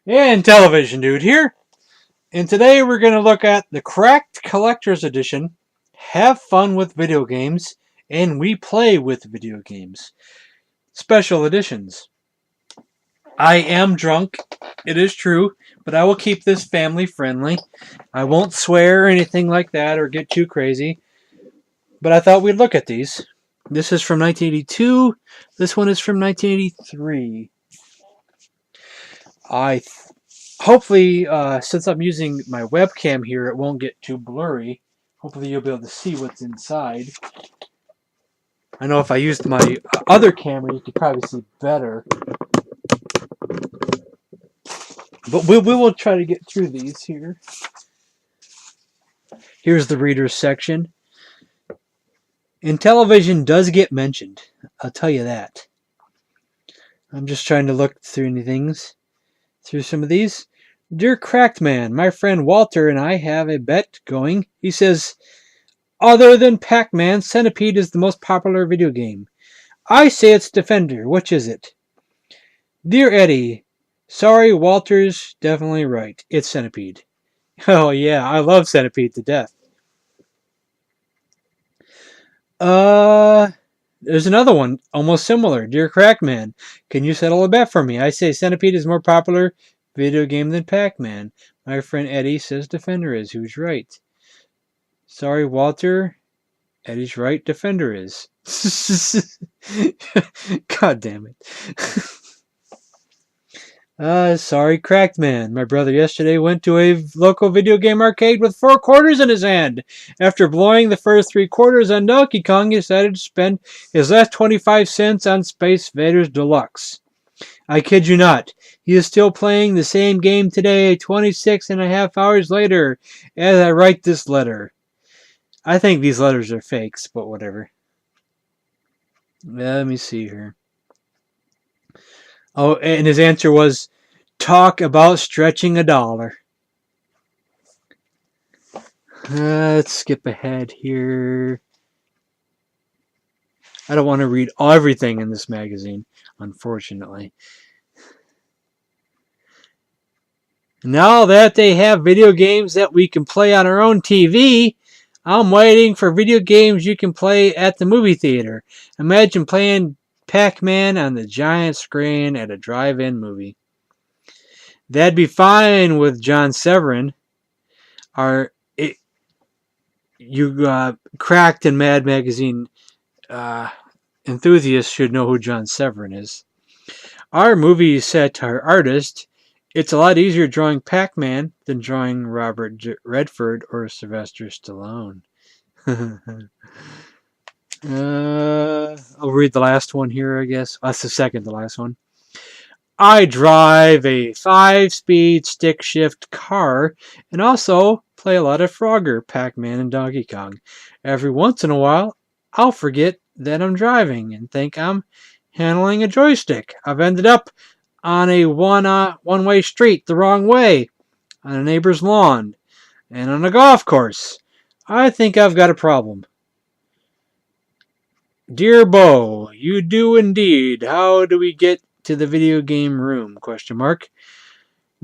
And Television Dude here. And today we're going to look at the Cracked Collector's Edition. Have fun with video games, and we play with video games. Special editions. I am drunk, it is true, but I will keep this family friendly. I won't swear or anything like that or get too crazy. But I thought we'd look at these. This is from 1982. This one is from 1983. Hopefully, since I'm using my webcam here, it won't get too blurry. Hopefully you'll be able to see what's inside. I know if I used my other camera, you could probably see better. But we will try to get through these here. Here's the readers section. And television does get mentioned. I'll tell you that. I'm just trying to look through through some of these. Dear Cracked Man, my friend Walter and I have a bet going. He says, other than Pac-Man, Centipede is the most popular video game. I say it's Defender. Which is it? Dear Eddie, sorry, Walter's definitely right. It's Centipede. Oh yeah, I love Centipede to death. There's another one, almost similar. Dear Crackman, can you settle a bet for me? I say Centipede is more popular video game than Pac-Man. My friend Eddie says Defender is. Who's right? Sorry, Walter. Eddie's right. Defender is. God damn it. Sorry, Cracked Man. My brother yesterday went to a local video game arcade with 4 quarters in his hand. After blowing the first 3 quarters on Donkey Kong, he decided to spend his last 25 cents on Space Invaders Deluxe. I kid you not. He is still playing the same game today, 26 and a half hours later, as I write this letter. I think these letters are fakes, but whatever. Let me see here. Oh, and his answer was, talk about stretching $1. Let's skip ahead here. I don't want to read everything in this magazine, unfortunately. Now that they have video games that we can play on our own TV, I'm waiting for video games you can play at the movie theater. Imagine playing Pac-Man on the giant screen at a drive-in movie. That'd be fine with John Severin. Cracked and Mad Magazine enthusiasts should know who John Severin is. Our movie satire artist, it's a lot easier drawing Pac-Man than drawing Robert Redford or Sylvester Stallone. I'll read the last one here, I guess. That's the second to last one. I drive a 5-speed stick-shift car and also play a lot of Frogger, Pac-Man, and Donkey Kong. Every once in a while, I'll forget that I'm driving and think I'm handling a joystick. I've ended up on a one-way street the wrong way, on a neighbor's lawn, and on a golf course. I think I've got a problem. Dear Bo, you do indeed. How do we get to the video game room? ?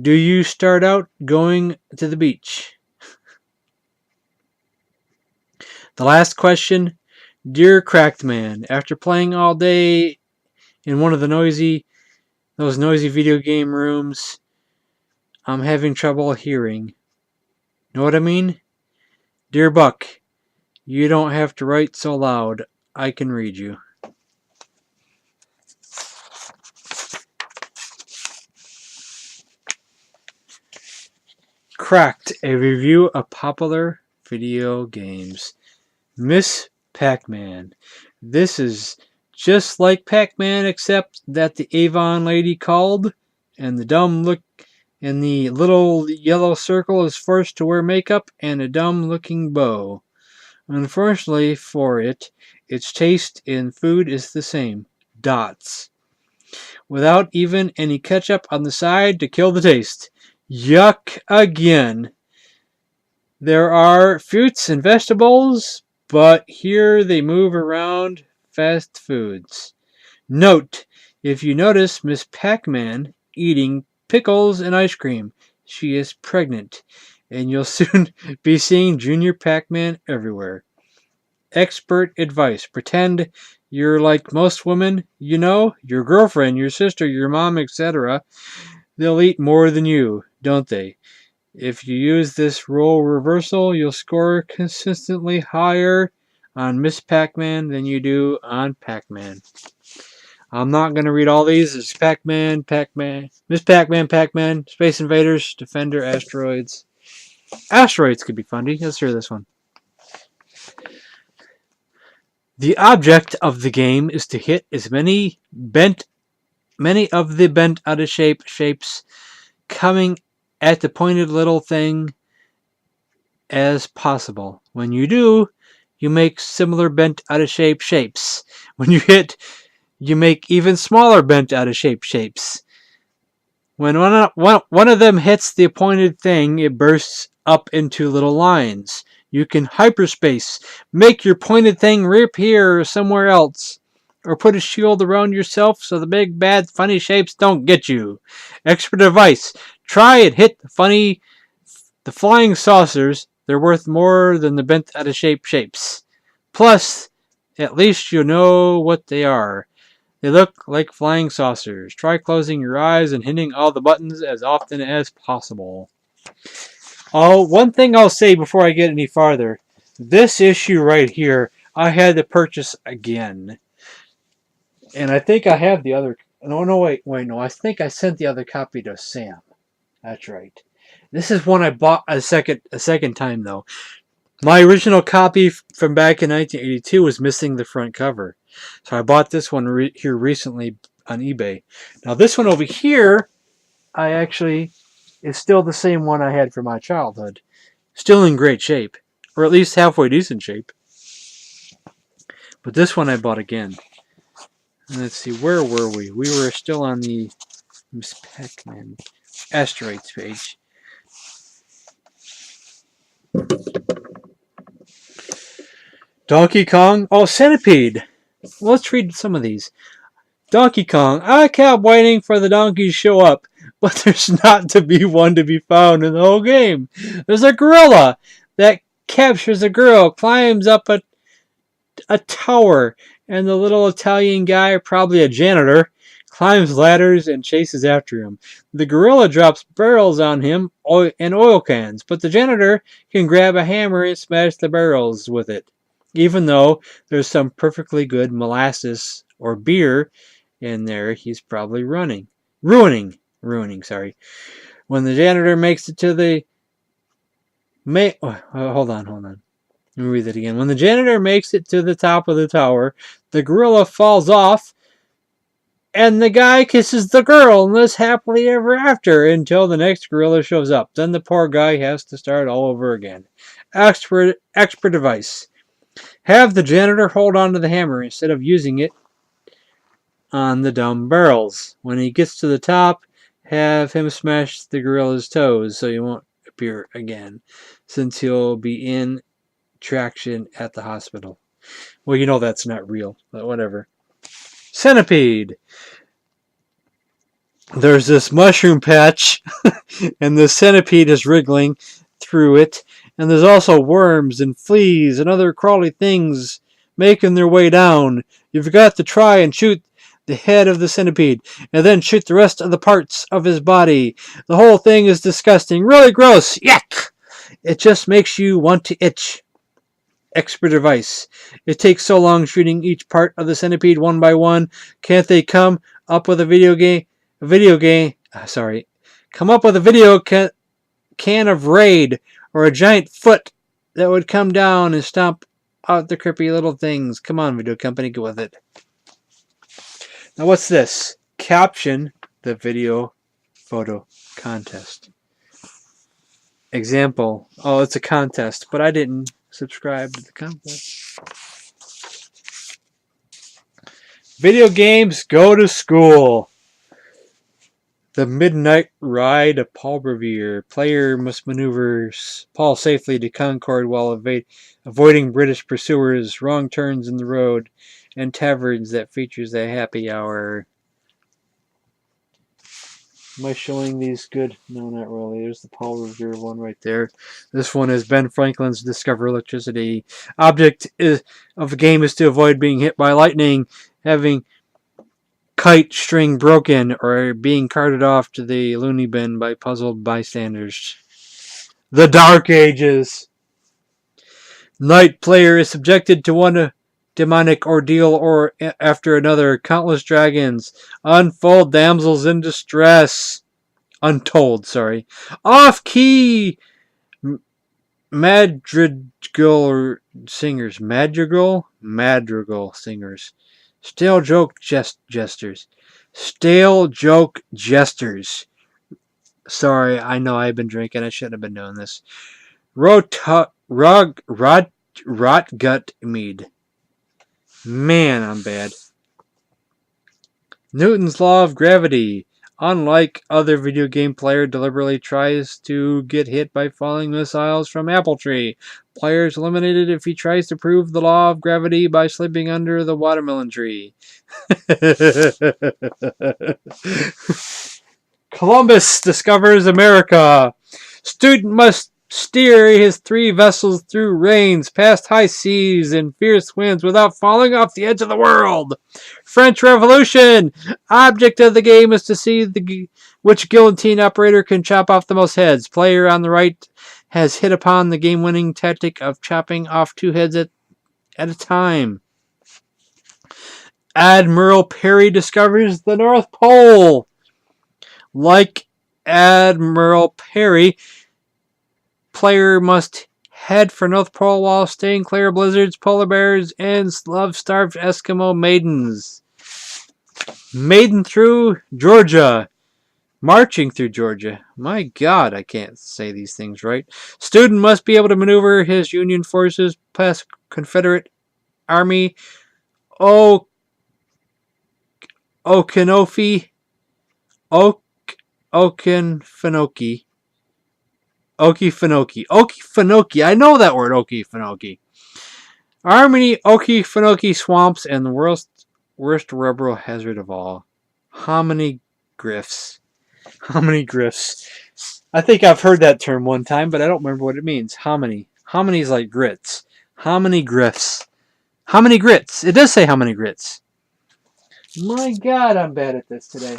Do you start out going to the beach? The last question. Dear Cracked Man, after playing all day in one of those noisy video game rooms, I'm having trouble hearing. Know what I mean? Dear Buck, you don't have to write so loud. I can read you. Cracked, a review of popular video games. Miss Pac-Man. This is just like Pac-Man, except that the Avon lady called, and the little yellow circle is forced to wear makeup and a dumb-looking bow. Unfortunately for it, its taste in food is the same. Dots. Without even any ketchup on the side to kill the taste. Yuck again. There are fruits and vegetables, but here they move around fast foods. Note, if you notice Miss Pac-Man eating pickles, and ice cream. She is pregnant, and you'll soon be seeing Junior Pac-Man everywhere. Expert advice. Pretend you're like most women, you know, your girlfriend, your sister, your mom, etc. They'll eat more than you, don't they? If you use this role reversal, you'll score consistently higher on Miss Pac-Man than you do on Pac-Man. I'm not going to read all these. It's Pac-Man, Miss Pac-Man, Pac-Man, Space Invaders, Defender, Asteroids. Asteroids could be funny. Let's hear this one. The object of the game is to hit as many of the bent out of shape shapes coming at the pointed little thing as possible. When you do, you make similar bent out of shape shapes. When you hit, you make even smaller bent out of shape shapes. When one of them hits the appointed thing, it bursts up into little lines. You can hyperspace, make your pointed thing reappear somewhere else, or put a shield around yourself so the big, bad, funny shapes don't get you. Extra device. Try and hit the flying saucers. They're worth more than the bent out of shape shapes. Plus, at least you know what they are. They look like flying saucers. Try closing your eyes and hitting all the buttons as often as possible. Oh, one thing I'll say before I get any farther. This issue right here, I had to purchase again. And I think I have the other... No, wait, no. I think I sent the other copy to Sam. That's right. This is one I bought a second time, though. My original copy from back in 1982 was missing the front cover. So I bought this one here recently on eBay. Now this one over here, I actually is still the same one I had from my childhood. Still in great shape. Or at least halfway decent shape. But this one I bought again. And let's see, where were we? We were still on the Miss Pac-Man Asteroids page. Donkey Kong. Oh, Centipede. Let's read some of these. Donkey Kong. I kept waiting for the donkeys to show up, but there's not to be one to be found in the whole game. There's a gorilla that captures a girl, climbs up a tower, and the little Italian guy, probably a janitor, climbs ladders and chases after him. The gorilla drops barrels on him and oil cans, but the janitor can grab a hammer and smash the barrels with it. Even though there's some perfectly good molasses or beer in there, he's probably ruining. Sorry. When the janitor makes it to the hold on. Let me read that again. When the janitor makes it to the top of the tower, the gorilla falls off, and the guy kisses the girl and lives happily ever after until the next gorilla shows up. Then the poor guy has to start all over again. Expert device. Have the janitor hold on to the hammer instead of using it on the dumb barrels. When he gets to the top, have him smash the gorilla's toes so he won't appear again, since he'll be in traction at the hospital. Well, you know that's not real, but whatever. Centipede. There's this mushroom patch, and the centipede is wriggling through it. And there's also worms and fleas and other crawly things making their way down. You've got to try and shoot the head of the centipede, and then shoot the rest of the parts of his body. The whole thing is disgusting. Really gross. Yuck! It just makes you want to itch. Expert device. It takes so long shooting each part of the centipede one by one. Can't they come up with a video can of Raid, or a giant foot that would come down and stomp out the creepy little things. Come on, video company, go with it. Now what's this? Caption the video photo contest. Example. Oh, it's a contest, but I didn't subscribe to the contest. Video games go to school. The Midnight Ride of Paul Revere. Player must maneuver Paul safely to Concord while avoiding British pursuers, wrong turns in the road, and taverns that features a happy hour. Am I showing these good? No, not really. There's the Paul Revere one right there. This one is Ben Franklin's Discover Electricity. Object of the game is to avoid being hit by lightning, having kite string broken, or being carted off to the loony bin by puzzled bystanders. The Dark Ages. Knight player is subjected to one demonic ordeal or after another. Countless dragons. Unfold damsels in distress. Untold, sorry. Off-key madrigal singers. Madrigal singers. Stale joke jesters. Stale joke jesters. Sorry, I know I've been drinking. I shouldn't have been doing this. Rotgut mead. Man, I'm bad. Newton's law of gravity. Unlike other video game player deliberately tries to get hit by falling missiles from apple tree. Player is eliminated if he tries to prove the law of gravity by slipping under the watermelon tree. Columbus discovers America. Student must steer his 3 vessels through rains, past high seas, and fierce winds without falling off the edge of the world. French Revolution. Object of the game is to see which guillotine operator can chop off the most heads. Player on the right has hit upon the game-winning tactic of chopping off 2 heads at a time. Admiral Perry discovers the North Pole. Like Admiral Perry, player must head for North Pole while staying clear of blizzards, polar bears, and love-starved Eskimo maidens. Maiden through Georgia. Marching through Georgia. My God, I can't say these things right. Student must be able to maneuver his Union forces past Confederate Army Okefenokee. I know that word, Okefenokee. Army Okefenokee swamps and the worst rebel hazard of all. Hominy grifts. I think I've heard that term one time, but I don't remember what it means. Hominy. Hominy's like grits. Hominy grifts. Hominy grits. It does say hominy grits. My God, I'm bad at this today.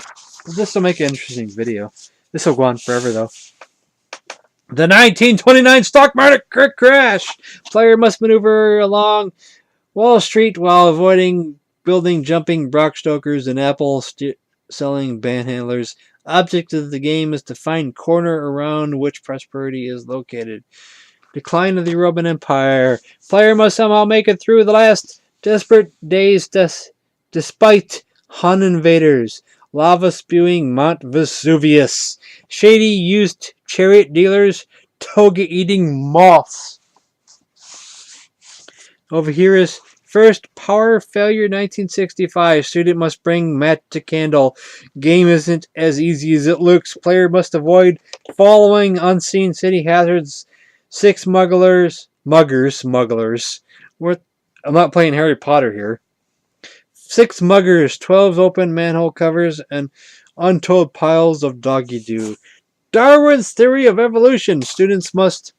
This will make an interesting video. This will go on forever, though. The 1929 stock market crash. Player must maneuver along Wall Street while avoiding building jumping Brockstokers and Apple selling panhandlers. Object of the game is to find corner around which prosperity is located. Decline of the Roman Empire. Player must somehow make it through the last desperate days despite Hun invaders. Lava spewing Mount Vesuvius. Shady used chariot dealers. Toga eating moths. Over here is first power failure 1965. Student must bring match to candle. Game isn't as easy as it looks. Player must avoid following unseen city hazards. 6 smugglers. I'm not playing Harry Potter here. 6 muggers, 12 open manhole covers, and untold piles of doggy doo. Darwin's theory of evolution. Students must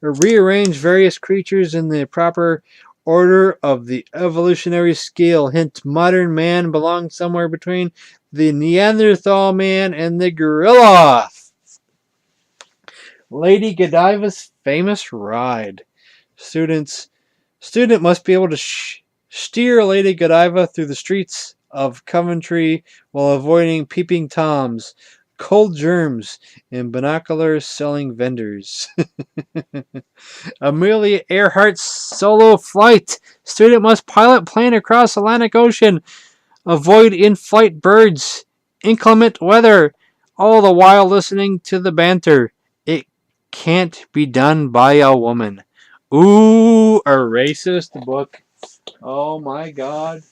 rearrange various creatures in the proper order of the evolutionary scale. Hint, modern man belongs somewhere between the Neanderthal man and the gorilla. Lady Godiva's famous ride. Student must be able to steer Lady Godiva through the streets of Coventry while avoiding peeping toms, cold germs, and binoculars selling vendors. Amelia Earhart's solo flight. Student must pilot plane across Atlantic Ocean, avoid in-flight birds, inclement weather, all the while listening to the banter. It can't be done by a woman. Ooh, a racist book. Oh my God.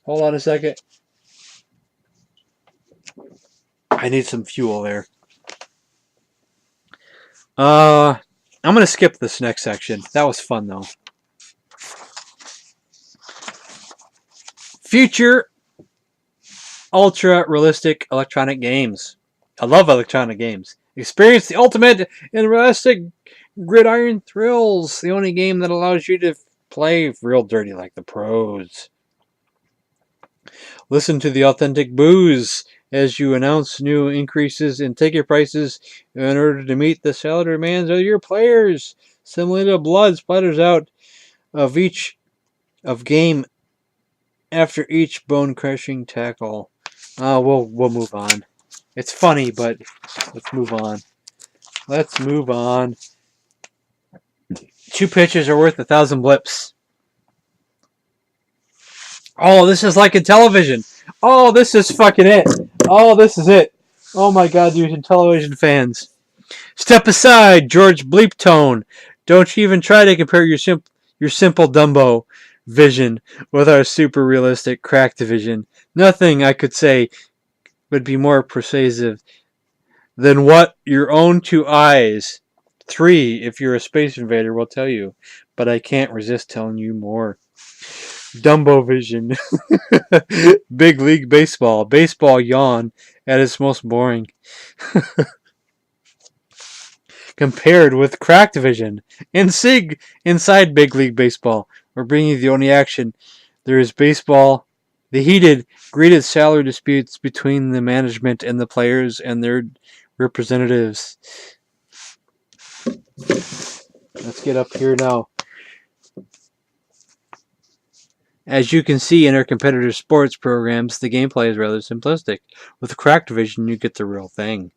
Hold on a second. I need some fuel there. I'm going to skip this next section. That was fun, though. Future ultra realistic electronic games. I love electronic games. Experience the ultimate in realistic gridiron thrills. The only game that allows you to play real dirty like the pros. Listen to the authentic boos as you announce new increases in ticket prices in order to meet the salary demands of your players. Simulated blood splatters out of each of game after each bone-crushing tackle. We'll move on. It's funny, but let's move on. Let's move on. 2 pitches are worth 1,000 blips. Oh, this is like in television. Oh, this is fucking it. Oh, this is it. Oh my god, you television fans. Step aside, George Bleeptone. Don't you even try to compare your simple Dumbo vision with our super realistic cracked vision. Nothing I could say would be more persuasive than what your own 2 eyes, 3 if you're a space invader, will tell you. But I can't resist telling you more. Dumbo vision. Big League Baseball. Baseball yawn at its most boring. Compared with cracked vision. Inside Big League Baseball, we're bringing you the only action. There is baseball. The heated, greeted salary disputes between the management and the players and their representatives. Let's get up here now. As you can see in our competitor sports programs, the gameplay is rather simplistic. With cracked vision, you get the real thing.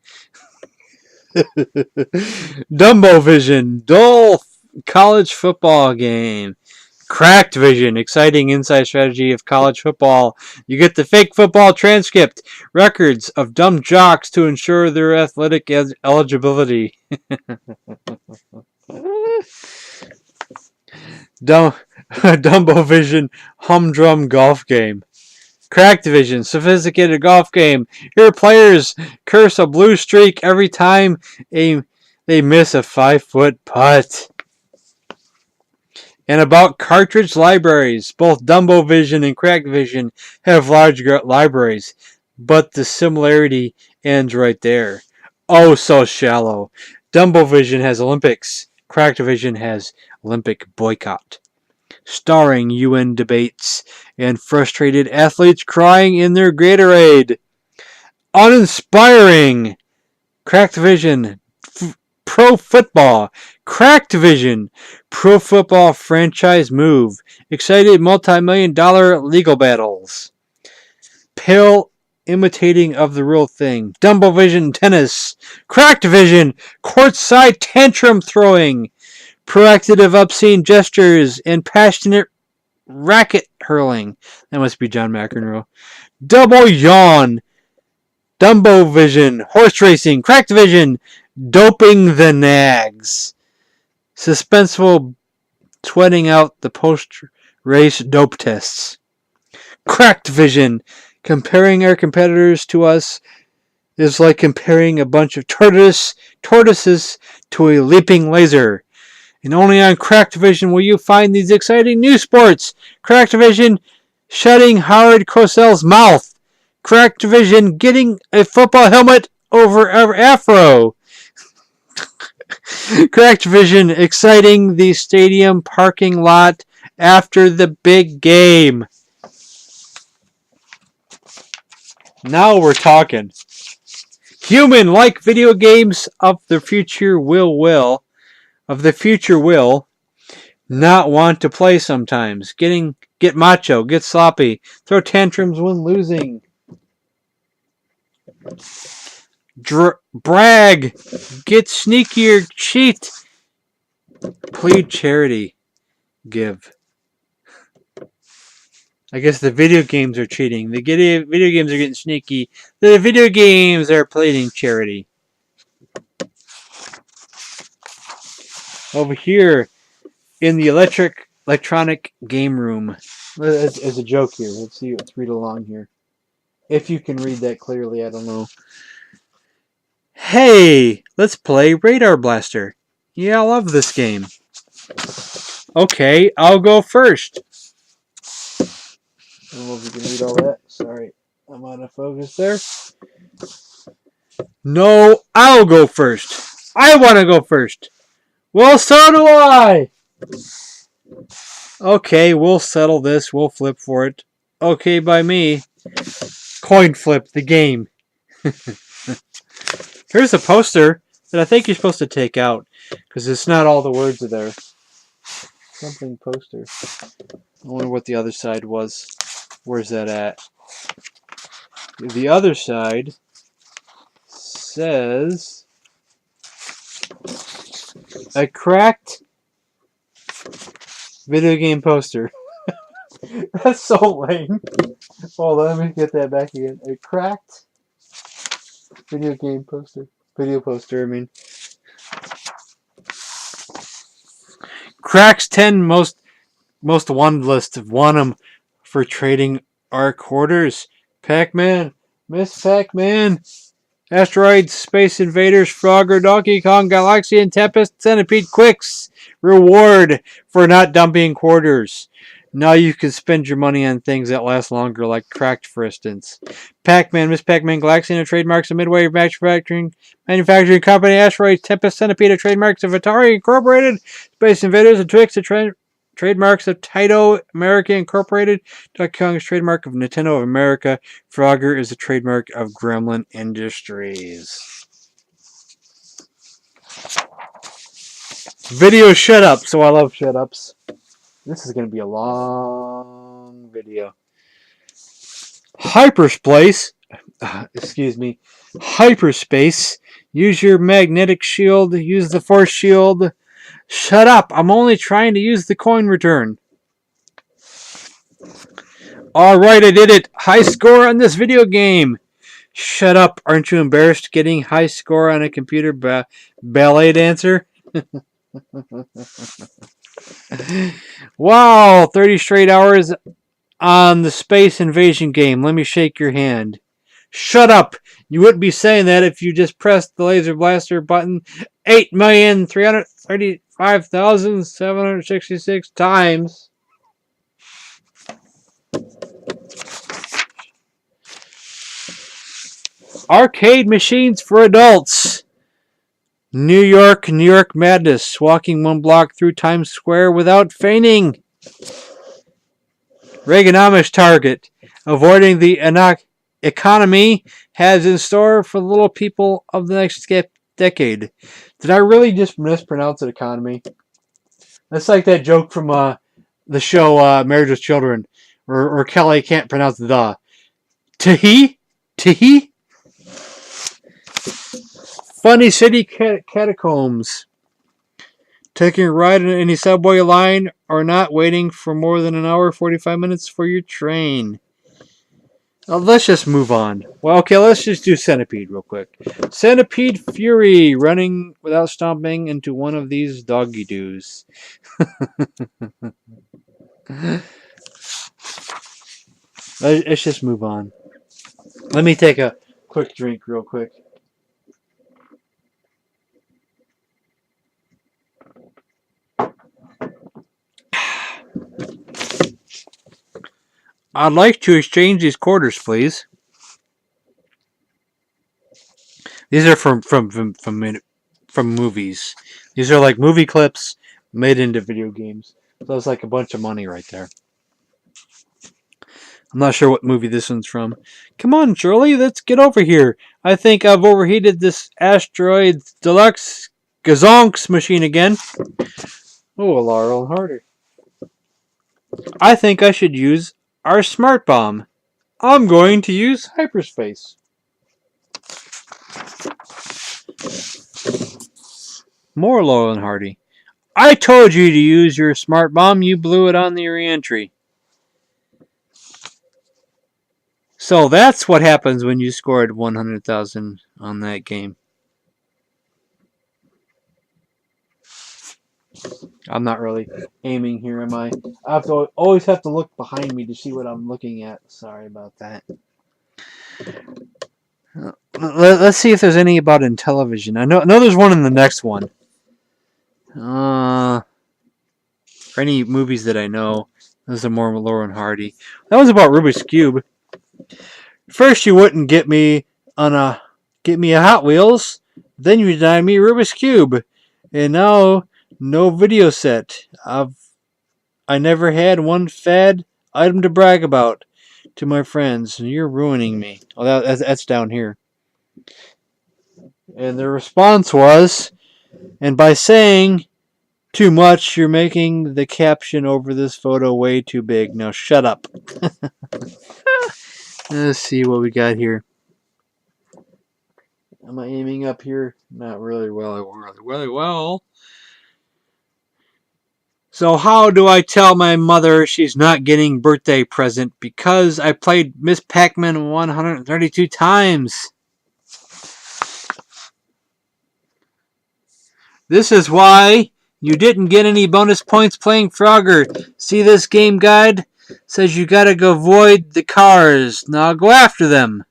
Dumbo vision, dull college football game. Cracked vision, exciting inside strategy of college football. You get the fake football transcript, records of dumb jocks to ensure their athletic eligibility. Dumbo vision, humdrum golf game. Cracked vision, sophisticated golf game. Your players curse a blue streak every time they miss a 5-foot putt. And about cartridge libraries, both Dumbo Vision and Cracked Vision have large libraries, but the similarity ends right there. Oh, so shallow. Dumbo Vision has Olympics. Cracked Vision has Olympic boycott. Starring UN debates and frustrated athletes crying in their Gatorade. Uninspiring. Cracked Vision. Pro football. Cracked Vision. Pro football franchise move. Excited multi-million-dollar legal battles. Pale imitating of the real thing. Dumbo Vision tennis. Cracked Vision. Courtside tantrum throwing. Proactive obscene gestures and passionate racket hurling. That must be John McEnroe. Double yawn. Dumbo Vision. Horse racing. Cracked Vision. Doping the nags. Suspenseful sweating out the post-race dope tests. Cracked Vision. Comparing our competitors to us is like comparing a bunch of tortoises to a leaping laser. And only on Cracked Vision will you find these exciting new sports. Cracked Vision shutting Howard Cosell's mouth. Cracked Vision getting a football helmet over afro. Cracked Vision exciting the stadium parking lot after the big game. Now we're talking. Human-like video games of the future will not want to play sometimes. Get macho, get sloppy, throw tantrums when losing. Brag, get sneakier, cheat, plead charity, give. I guess the video games are cheating. The video games are getting sneaky. The video games are pleading charity. Over here in the electronic game room, as a joke here. Let's read along here. If you can read that clearly, I don't know. Hey, let's play Radar Blaster. Yeah, I love this game. Okay, I'll go first. I don't know if you can read all that. Sorry. I'm out of focus there. No, I'll go first. I want to go first. Well, so do I. Okay, we'll settle this. We'll flip for it. Okay, by me. Coin flip the game. Here's a poster that I think you're supposed to take out because it's not all the words are there. Something poster. I wonder what the other side was. Where's that at? The other side says a cracked video game poster. That's so lame. Hold on, let me get that back again. A cracked video game poster. Video poster, I mean. Crack's 10 most wanted list of want 'em for trading our quarters. Pac-Man, Miss Pac-Man, Asteroids, Space Invaders, Frogger, Donkey Kong, Galaxy, and Tempest, Centipede, Quicks. Reward for not dumping quarters. Now you can spend your money on things that last longer, like Cracked, for instance. Pac-Man, Miss Pac-Man, Galaxy, and trademarks of Midway Manufacturing Company, Asteroids, Tempest, Centipede, are trademarks of Atari Incorporated, Space Invaders, and Twix, trademarks of Taito America Incorporated. Donkey Kong is trademark of Nintendo of America. Frogger is a trademark of Gremlin Industries. Video shut up, so I love shut ups. This is going to be a long video. Hyperspace. Hyperspace. Use your magnetic shield. Use the force shield. Shut up. I'm only trying to use the coin return. Alright, I did it. High score on this video game. Shut up. Aren't you embarrassed getting high score on a computer ballet dancer? Wow, 30 straight hours on the space invasion game. Let me shake your hand. Shut up. You wouldn't be saying that if you just pressed the laser blaster button 8,335,766 times. Arcade machines for adults. New York Madness. Walking one block through Times Square without fainting. Reaganomics target. Avoiding the economy has in store for the little people of the next decade. Did I really just mispronounce it, economy? That's like that joke from the show Marriage with Children, or Kelly can't pronounce the. Tahi? Tahi? Funny City Catacombs. Taking a ride on any subway line or not waiting for more than an hour, 45 minutes for your train. Let's just move on. Well, okay, let's just do Centipede real quick. Centipede Fury, running without stomping into one of these doggy-doos. Let's just move on. Let me take a quick drink real quick. I'd like to exchange these quarters, please. These are from movies. These are like movie clips made into video games. So that's like a bunch of money right there. I'm not sure what movie this one's from. Come on, Shirley, let's get over here. I think I've overheated this Asteroid Deluxe Gazonks machine again. Oh, Laurel and Harder. I think I should use our smart bomb. I'm going to use hyperspace. More Laurel and Hardy. I told you to use your smart bomb. You blew it on the re-entry. So that's what happens when you scored 100,000 on that game. I'm not really aiming here, am I? I always have to look behind me to see what I'm looking at. Sorry about that. Let's see if there's any about in television. I know there's one in the next one. For any movies that I know, those are more Laurel and Hardy. That was about Rubik's Cube. First you wouldn't get me a Hot Wheels, then you denied me Rubik's Cube, and now no video set. I never had one fad item to brag about to my friends. You're ruining me. Oh, that's down here. And the response was, and by saying too much, you're making the caption over this photo way too big. Now shut up. Let's see what we got here. Am I aiming up here? Not really well. So how do I tell my mother she's not getting birthday present because I played Miss Pac-Man 132 times? This is why you didn't get any bonus points playing Frogger. See this game guide? Says you gotta go avoid the cars. Now go after them.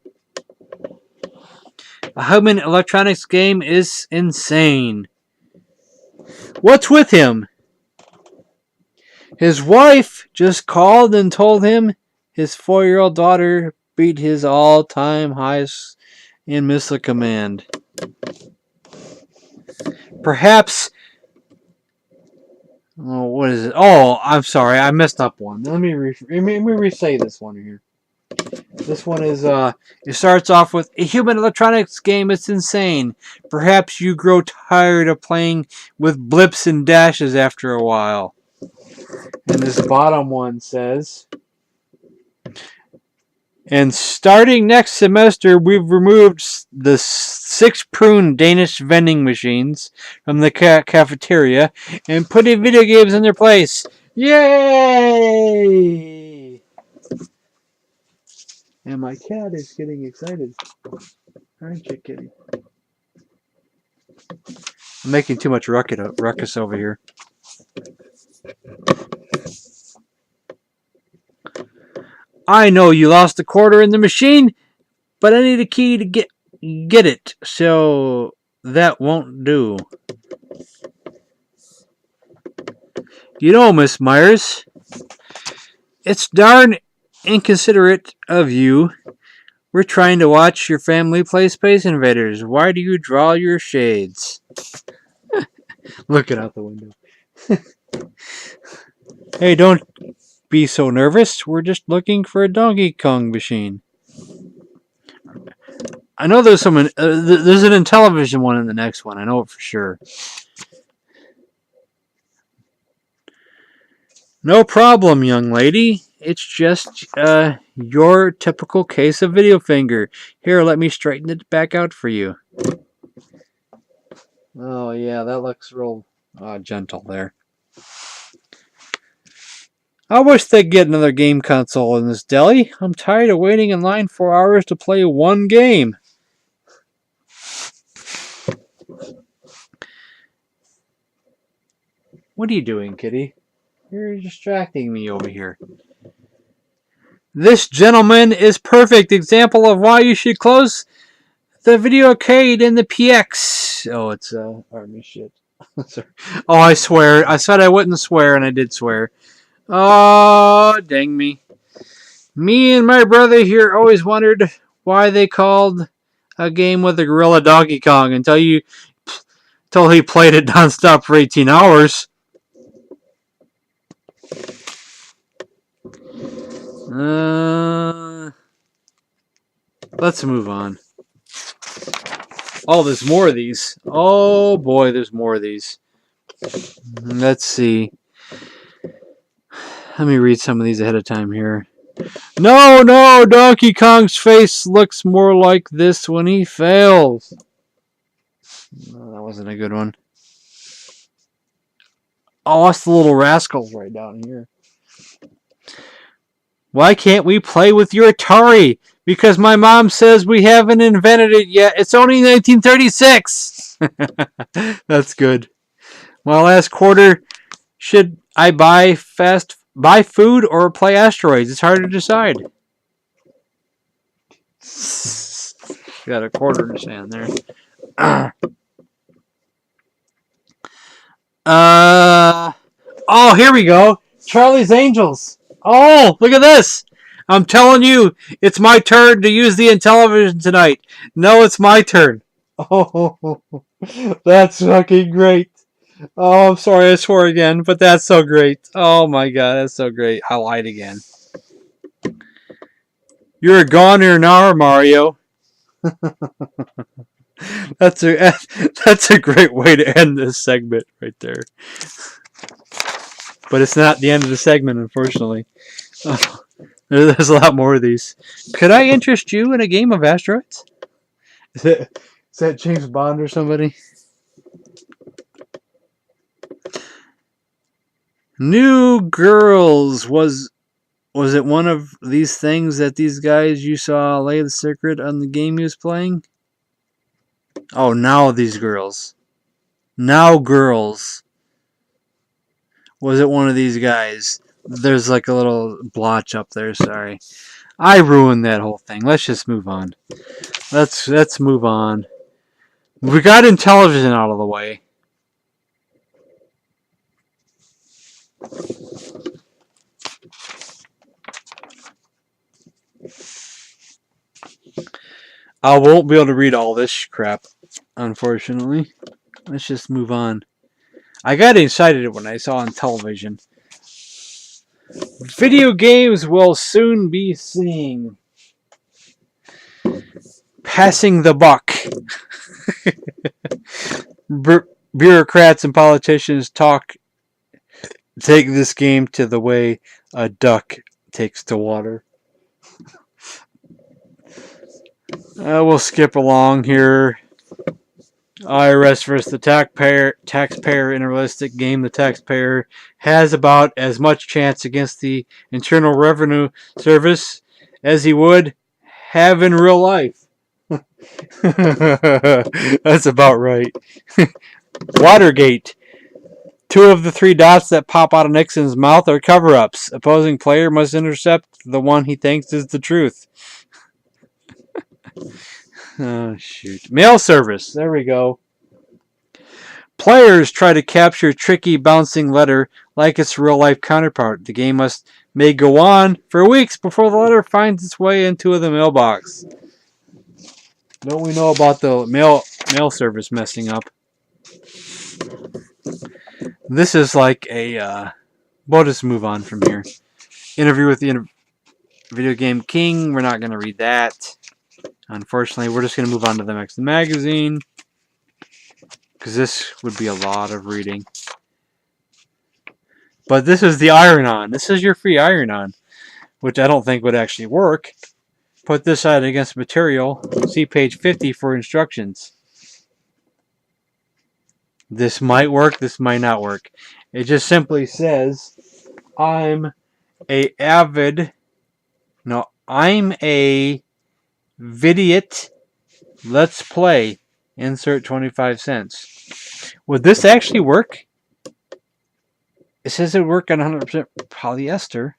A human electronics game is insane. What's with him? His wife just called and told him his 4-year-old daughter beat his all-time highest in Missile Command. Perhaps... Oh, what is it? Oh, I'm sorry. I messed up one. Let me re-say this one here. This one is, it starts off with, a human electronics game, it's insane. Perhaps you grow tired of playing with blips and dashes after a while. And this bottom one says, and starting next semester, we've removed the 6 prune Danish vending machines from the cafeteria and putting video games in their place. Yay! And my cat is getting excited. Aren't you, kitty? I'm making too much ruckus over here. I know you lost a quarter in the machine, but I need a key to get it, so that won't do. You know, Miss Myers, it's darn inconsiderate of you. We're trying to watch your family play Space Invaders. Why do you draw your shades? Looking out the window. Hey, don't be so nervous. We're just looking for a Donkey Kong machine. I know there's an Intellivision one in the next one. I know it for sure. No problem, young lady. It's just your typical case of video finger. Here, let me straighten it back out for you. Oh, yeah, that looks real gentle there. I wish they'd get another game console in this deli. I'm tired of waiting in line 4 hours to play one game. What are you doing, kitty? You're distracting me over here. This gentleman is perfect example of why you should close the video arcade in the PX. Oh, it's army shit. Sorry. Oh, I swear. I said I wouldn't swear, and I did swear. Oh, dang me. Me and my brother here always wondered why they called a game with a gorilla Donkey Kong until he played it nonstop for 18 hours. Let's move on. Oh, there's more of these. Oh boy, there's more of these. Let's see. Let me read some of these ahead of time here. No, Donkey Kong's face looks more like this when he fails. No, that wasn't a good one. Oh, that's the little rascals right down here. Why can't we play with your Atari? Because my mom says we haven't invented it yet. It's only 1936. That's good. My last quarter, should I buy food or play asteroids? It's hard to decide. Got a quarter to stand there. Oh, here we go. Charlie's Angels. Oh, look at this. I'm telling you, it's my turn to use the Intellivision tonight. No, it's my turn. Oh, that's fucking great. Oh, I'm sorry I swore again, but that's so great. Oh my god, that's so great. I lied again. You're a goner now, Mario. That's a great way to end this segment right there. But it's not the end of the segment, unfortunately. Oh, there's a lot more of these. Could I interest you in a game of asteroids? Is that James Bond or somebody? New Girls was it one of these things that these guys you saw lay the secret on the game he was playing? Oh, now these girls. Now girls. Was it one of these guys? There's like a little blotch up there, sorry. I ruined that whole thing. Let's just move on. Let's move on. We got Intellivision out of the way. I won't be able to read all this crap, unfortunately. Let's just move on. I got excited when I saw Intellivision. Video games will soon be seeing passing the buck. Bureaucrats and politicians take this game to the way a duck takes to water. We'll skip along here. IRS versus the taxpayer in a realistic game. The taxpayer has about as much chance against the Internal Revenue Service as he would have in real life. That's about right. Watergate. 2 of the 3 dots that pop out of Nixon's mouth are cover-ups. Opposing player must intercept the one he thinks is the truth. Oh, shoot. Mail service. There we go. Players try to capture tricky bouncing letter like its real-life counterpart. The game may go on for weeks before the letter finds its way into the mailbox. Don't we know about the mail service messing up? This is like a... we'll just move on from here. Interview with the Video Game King. We're not going to read that. Unfortunately, we're just going to move on to the next magazine. Because this would be a lot of reading. But this is the iron-on. This is your free iron-on. Which I don't think would actually work. Put this side against material. See page 50 for instructions. This might work. This might not work. It just simply says, I'm a Vidiot. Let's play. Insert 25 cents. Would this actually work? It says it would work on 100% polyester.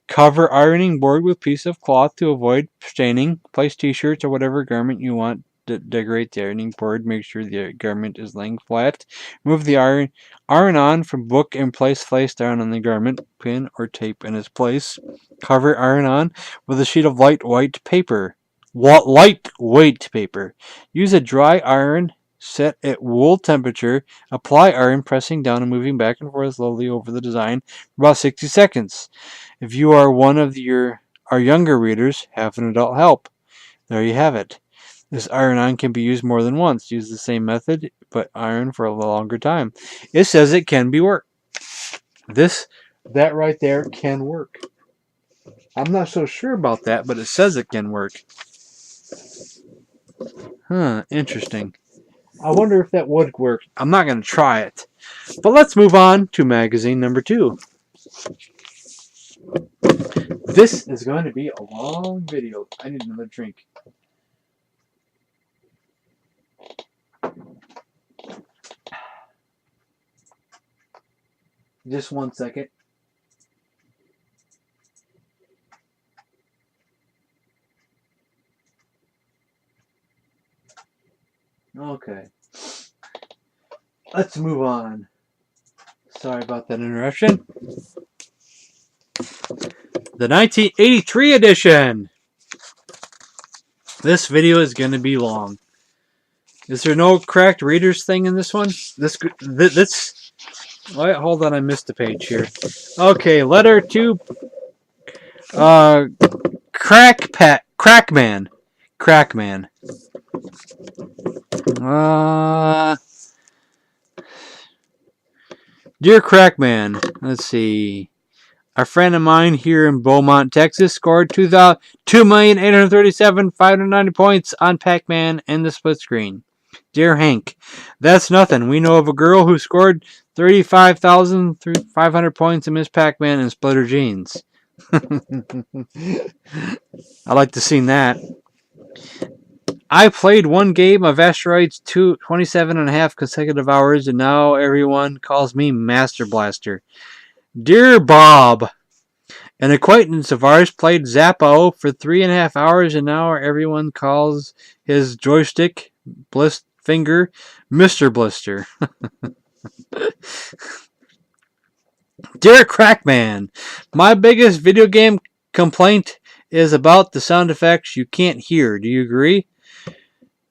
Cover ironing board with piece of cloth to avoid staining. Place t-shirts or whatever garment you want to decorate the ironing board. Make sure the garment is laying flat. Move the iron on from book and place face down on the garment. Pin or tape in its place. Cover iron on with a sheet of lightweight paper. Lightweight paper. Use a dry iron set at wool temperature. Apply iron, pressing down and moving back and forth slowly over the design for about 60 seconds. If you are one of our younger readers, have an adult help. There you have it. This iron-on can be used more than once. Use the same method, but iron for a longer time. It says it can be worked. That right there can work. I'm not so sure about that, but it says it can work. Interesting. I wonder if that would work. I'm not going to try it. But let's move on to magazine number 2. This is going to be a long video. I need another drink. Just 1 second. Okay. Let's move on. Sorry about that interruption. the 1983 edition. This video is going to be long. Is there no cracked readers thing in this one? This wait, hold on, I missed a page here. Okay, letter to Crackman. Dear Crackman, let's see. A friend of mine here in Beaumont, Texas, scored 2,837,590 points on Pac-Man and the split screen. Dear Hank, that's nothing. We know of a girl who scored 35,500 points in Miss Pac-Man and split her jeans. I like to see that. I played one game of Asteroids 27.5 consecutive hours, and now everyone calls me Master Blaster. Dear Bob, an acquaintance of ours played Zappo for 3.5 hours, and now everyone calls his joystick finger Mr. Blister. Dear Crackman, my biggest video game complaint is about the sound effects you can't hear. Do you agree?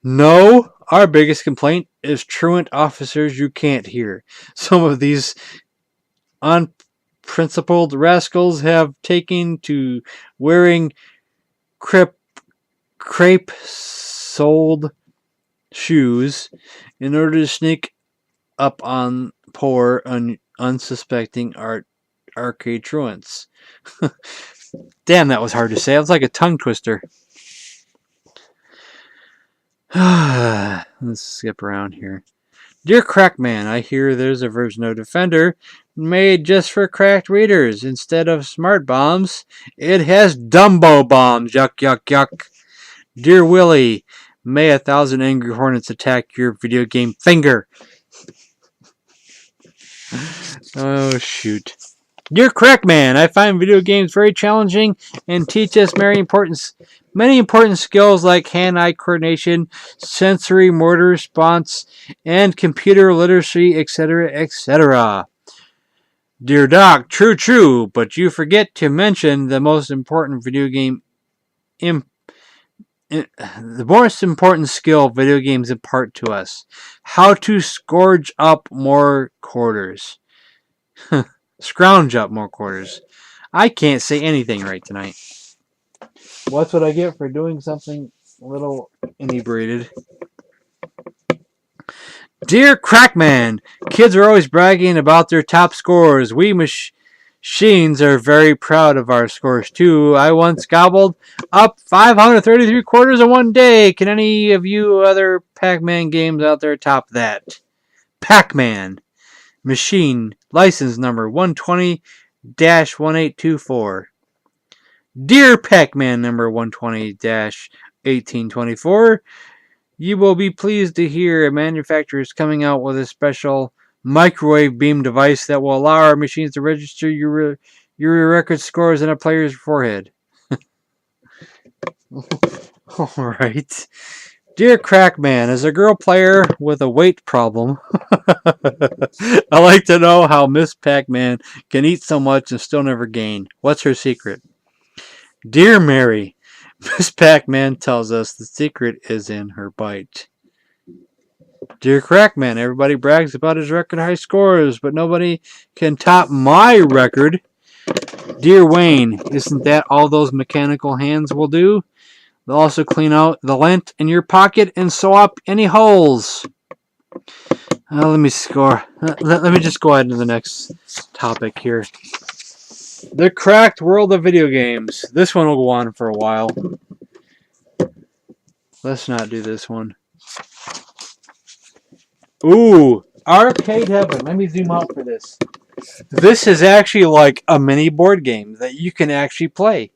No, our biggest complaint is truant officers you can't hear. Some of these unprincipled rascals have taken to wearing crepe-soled shoes in order to sneak up on poor, unsuspecting arcade truants. Damn, that was hard to say. It was like a tongue twister. Let's skip around here. Dear Crackman, I hear there's a version of Defender made just for cracked readers. Instead of smart bombs, it has Dumbo bombs. Yuck, yuck, yuck. Dear Willie, may 1,000 angry hornets attack your video game finger. Oh, shoot. Dear Crackman, I find video games very challenging and teach us many important skills like hand-eye coordination, sensory motor response, and computer literacy, etc., etc. Dear Doc, true, but you forget to mention the most important skill video games impart to us: how to scrounge up more quarters. Scrounge up more quarters. I can't say anything right tonight. What's what I get for doing something a little inebriated? Dear Crackman, kids are always bragging about their top scores. We machines are very proud of our scores too. I once gobbled up 533 quarters in one day. Can any of you other Pac-Man games out there top that? Pac-Man. Machine, license number 120-1824. Dear Pac-Man number 120-1824, you will be pleased to hear a manufacturer is coming out with a special microwave beam device that will allow our machines to register your record scores in a player's forehead. Alright. Dear Crackman, as a girl player with a weight problem, I like to know how Miss Pac-Man can eat so much and still never gain. What's her secret? Dear Mary, Miss Pac-Man tells us the secret is in her bite. Dear Crackman, everybody brags about his record high scores, but nobody can top my record. Dear Wayne, isn't that all those mechanical hands will do? They'll also clean out the lint in your pocket and sew up any holes. Let me score. Let me just go ahead to the next topic here. The cracked world of video games. This one will go on for a while. Let's not do this one. Ooh, Arcade Heaven. Let me zoom out for this. This is actually like a mini board game that you can actually play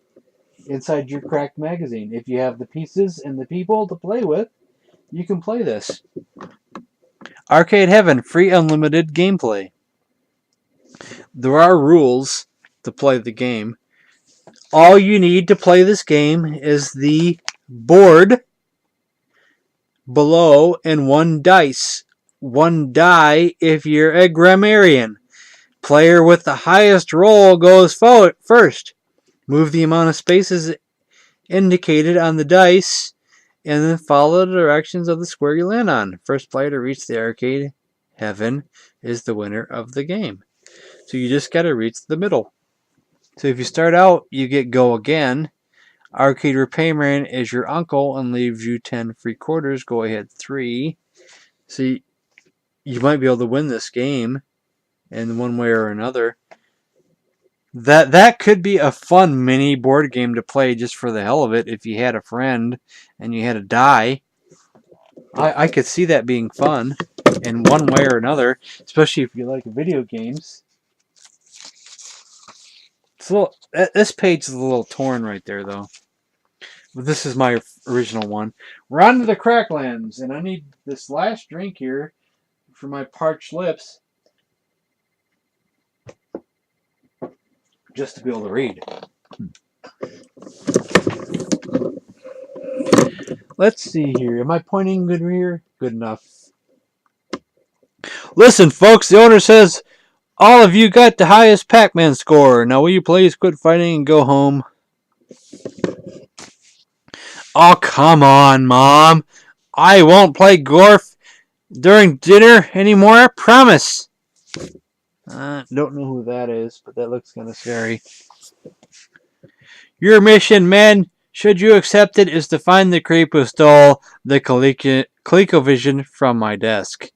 inside your cracked magazine. If you have the pieces and the people to play with, you can play this. Arcade Heaven, free unlimited gameplay. There are rules to play the game. All you need to play this game is the board below and one dice. One die if you're a grammarian. Player with the highest roll goes first. Move the amount of spaces indicated on the dice, and then follow the directions of the square you land on. First player to reach the arcade heaven is the winner of the game. So you just got to reach the middle. So if you start out, you get go again. Arcade repairman is your uncle and leaves you 10 free quarters. Go ahead 3. So you might be able to win this game in one way or another. That could be a fun mini board game to play just for the hell of it if you had a friend and you had a die. I could see that being fun in one way or another, especially if you like video games. It's a little, this page is a little torn right there, though. But this is my original one. We're on to the Cracklands, and I need this last drink here for my parched lips just to be able to read. Let's see here. Am I pointing good here? Good enough. Listen, folks, the owner says all of you got the highest Pac-Man score. Now, will you please quit fighting and go home? Oh, come on, Mom. I won't play Gorf during dinner anymore, I promise. Don't know who that is, but that looks kind of scary. Your mission, men, should you accept it, is to find the creep who stole the ColecoVision from my desk.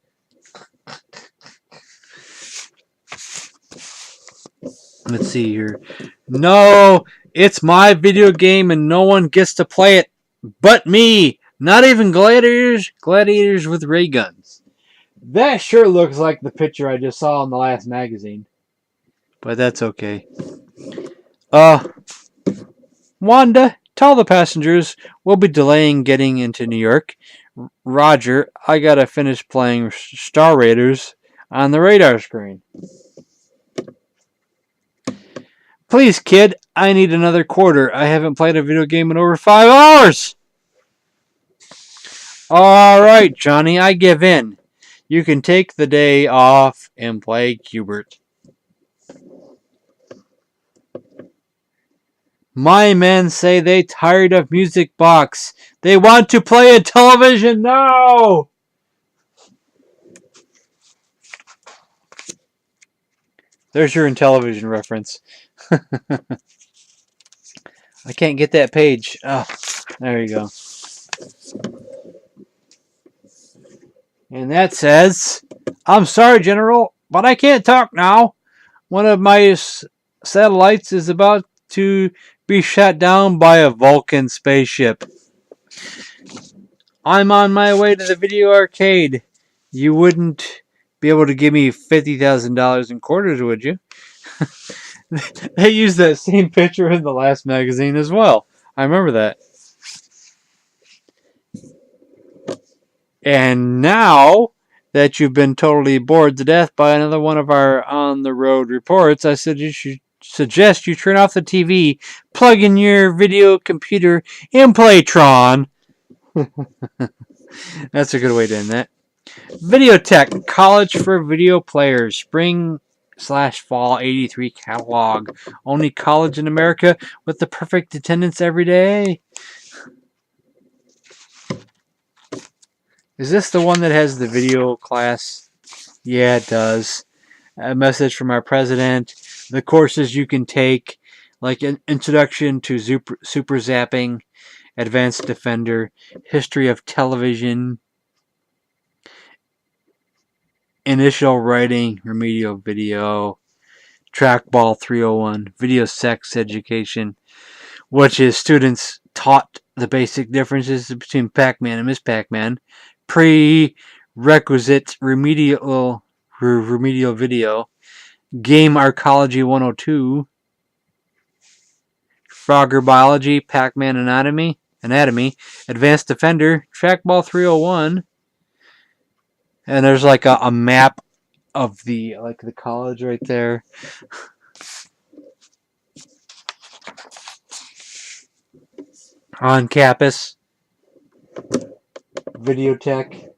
Let's see here. No, it's my video game and no one gets to play it but me. Not even gladiators with ray guns. That sure looks like the picture I just saw in the last magazine. But that's okay. Wanda, tell the passengers we'll be delaying getting into New York. Roger, I gotta finish playing Star Raiders on the radar screen. Please, kid, I need another quarter. I haven't played a video game in over 5 hours. Alright, Johnny, I give in. You can take the day off and play Cubert. My men say they tired of Music Box. They want to play a television now! There's your Intellivision reference. I can't get that page. Oh, there you go. And that says, I'm sorry, General, but I can't talk now. One of my satellites is about to be shot down by a Vulcan spaceship. I'm on my way to the video arcade. You wouldn't be able to give me $50,000 in quarters, would you? They used that same picture in the last magazine as well. I remember that. And now that you've been totally bored to death by another one of our on-the-road reports, I suggest you turn off the TV, plug in your video computer, and play Tron. That's a good way to end that. Videotech, College for Video Players, Spring/Fall 83 catalog. Only college in America with the perfect attendance every day. Is this the one that has the video class? Yeah, it does. A message from our president. The courses you can take, like an introduction to super zapping, advanced defender, history of television, initial writing, remedial video, trackball 301, video sex education, which is students taught the basic differences between Pac-Man and Miss Pac-Man, prerequisite remedial video, game arcology 102, Frogger biology, Pac-Man anatomy, advanced defender, trackball 301, and there's like a map of the college right there. On campus. Videotech.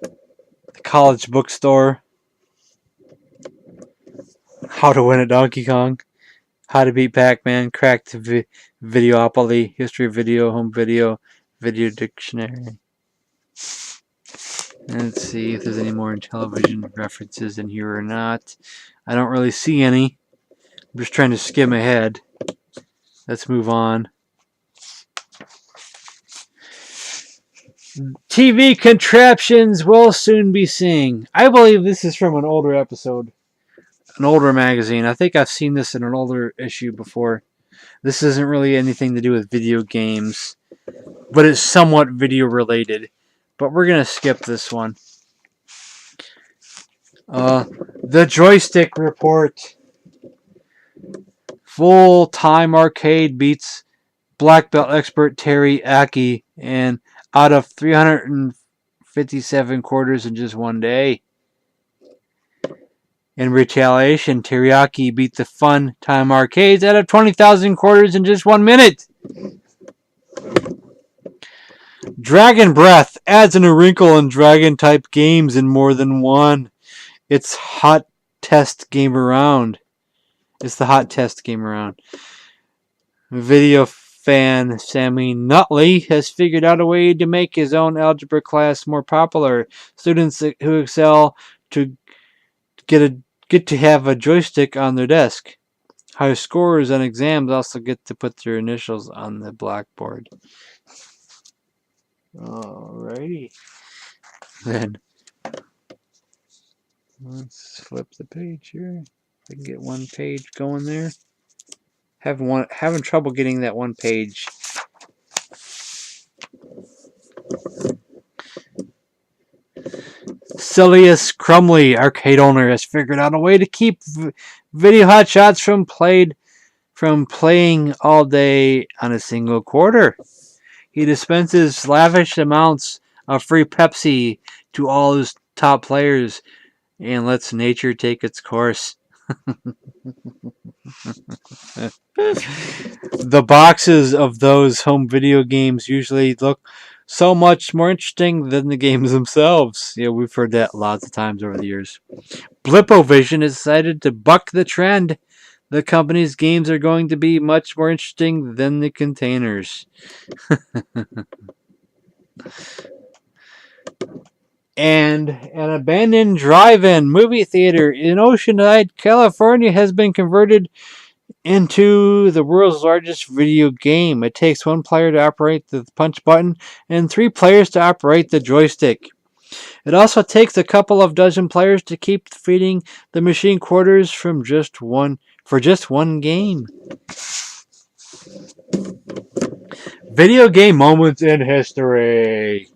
The college bookstore. How to Win at Donkey Kong. How to Beat Pac-Man, Cracked Videopoly, History of Video, Home Video, Video Dictionary. Let's see if there's any more television references in here or not. I don't really see any. I'm just trying to skim ahead. Let's move on. TV contraptions we'll soon be seeing. I believe this is from an older episode. An older magazine. I think I've seen this in an older issue before. This isn't really anything to do with video games, but it's somewhat video related. But we're going to skip this one. The Joystick Report. Full-time arcade beats black belt expert Terry Aki, and out of 357 quarters in just one day. In retaliation, Teriyaki beat the Fun Time Arcades out of 20,000 quarters in just 1 minute. Dragon Breath adds a new wrinkle in Dragon-type games in more than one. It's the hot test game around. Video fan Sammy Nutley has figured out a way to make his own algebra class more popular. Students who excel to get to have a joystick on their desk. High scorers on exams also get to put their initials on the blackboard. Alrighty. Then let's flip the page here. I can get one page going there. Having trouble getting that one page. Silius Crumley, arcade owner, has figured out a way to keep video hotshots from playing all day on a single quarter. He dispenses lavish amounts of free Pepsi to all his top players and lets nature take its course. The boxes of those home video games usually look so much more interesting than the games themselves. Yeah, we've heard that lots of times over the years. Blipovision has decided to buck the trend. The company's games are going to be much more interesting than the containers. And an abandoned drive-in movie theater in Oceanside, California has been converted into the world's largest video game. It takes one player to operate the punch button and 3 players to operate the joystick. It also takes a couple of dozen players to keep feeding the machine quarters for just one game. Video game moments in history.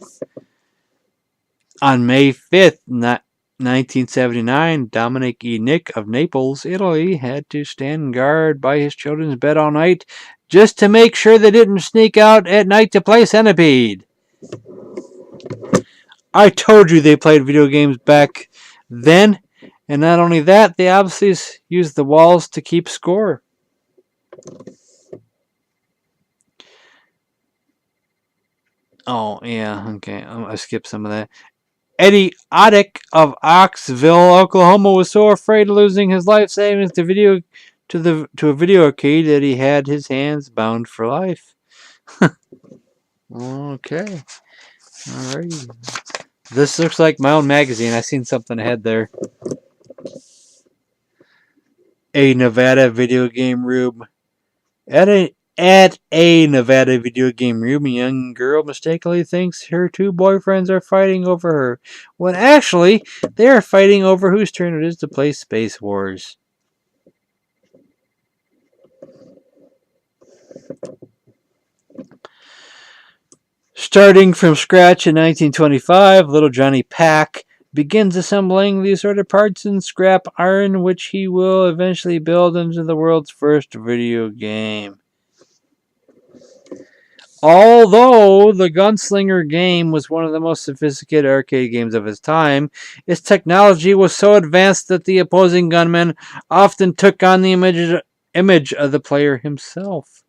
On May 5th, 1979, Dominic E. Nick of Naples, Italy, had to stand guard by his children's bed all night just to make sure they didn't sneak out at night to play Centipede. I told you they played video games back then, and not only that, they obviously used the walls to keep score. Oh, yeah, okay, I skipped some of that. Eddie Oddick of Oxville, Oklahoma, was so afraid of losing his life savings to a video arcade that he had his hands bound for life. Okay. Alrighty. This looks like my own magazine. I seen something ahead there. A Nevada video game room. At a Nevada video game room, a young girl mistakenly thinks her 2 boyfriends are fighting over her, when actually they are fighting over whose turn it is to play Space Wars. Starting from scratch in 1925, little Johnny Pack begins assembling the assorted parts in scrap iron, which he will eventually build into the world's first video game. Although the Gunslinger game was one of the most sophisticated arcade games of its time, its technology was so advanced that the opposing gunmen often took on the image of the player himself.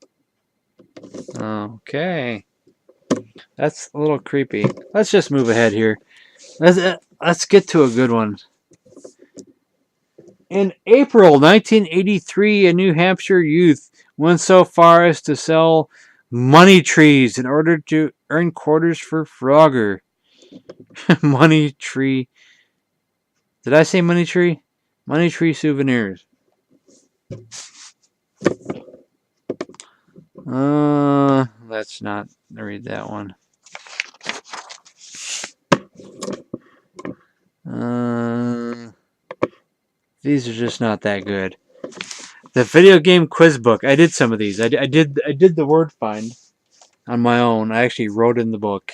Okay. That's a little creepy. Let's just move ahead here. Let's get to a good one. In April 1983, a New Hampshire youth went so far as to sell money trees in order to earn quarters for Frogger. Money tree. Did I say money tree? Money tree souvenirs. Let's not read that one. These are just not that good. The video game quiz book. I did some of these. I did the word find on my own. I actually wrote in the book.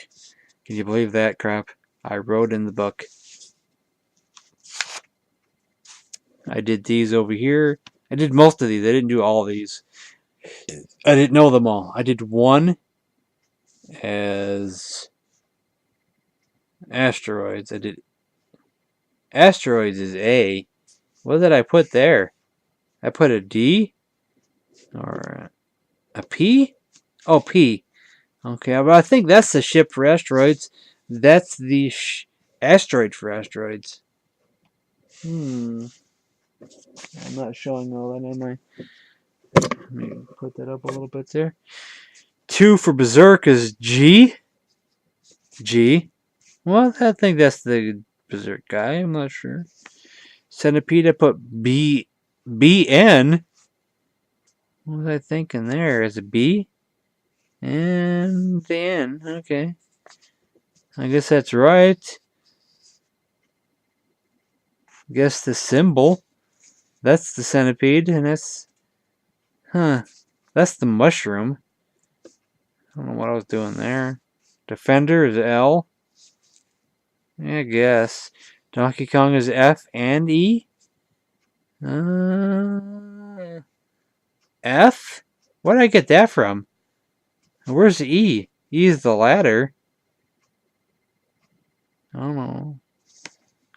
Can you believe that crap? I wrote in the book. I did these over here. I did most of these. I didn't do all of these. I didn't know them all. I did one as asteroids. I did asteroids is A. What did I put there? I put a D or a P? Oh, P. Okay, but I think that's the ship for asteroids. That's the asteroid for asteroids. I'm not showing all that, am I? Let me put that up a little bit there. 2 for Berserk is G. G. Well, I think that's the Berserk guy. I'm not sure. Centipede, I put B. BN. What was I thinking there? Is it B? And the N. Okay. I guess that's right. Guess the symbol. That's the centipede, and that's... Huh. That's the mushroom. I don't know what I was doing there. Defender is L. Yeah, I guess. Donkey Kong is F and E. F? Where did I get that from? Where's E? E is the ladder. I don't know.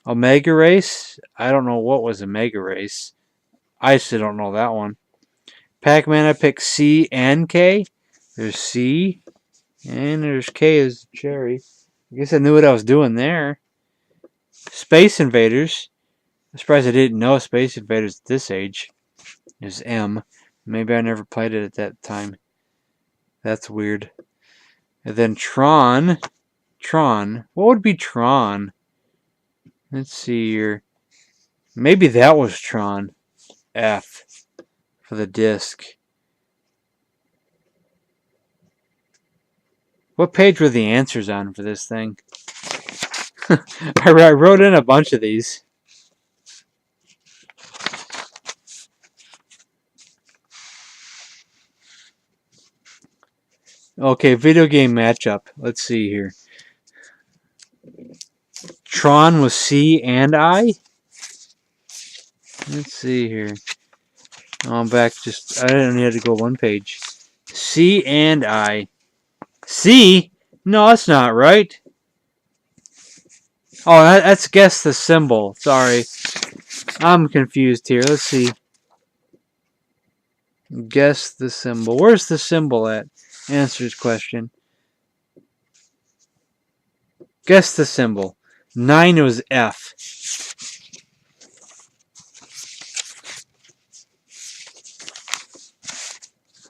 Omega Race? I don't know what was Omega Race. I still don't know that one. Pac-Man, I picked C and K. There's C. And there's K as cherry. I guess I knew what I was doing there. Space Invaders. I'm surprised I didn't know Space Invaders at this age. Is M. Maybe I never played it at that time. That's weird. And then Tron. Tron. What would be Tron? Let's see here. Maybe that was Tron. F. For the disc. What page were the answers on for this thing? I wrote in a bunch of these. Okay, video game matchup. Let's see here. Tron was C and I. Let's see here. Oh, I'm back. I only had to go one page. C and I. C? No, that's not right. Oh, that's guess the symbol. Sorry. I'm confused here. Let's see. Guess the symbol. Where's the symbol at? Answers question. Guess the symbol. 9 was F.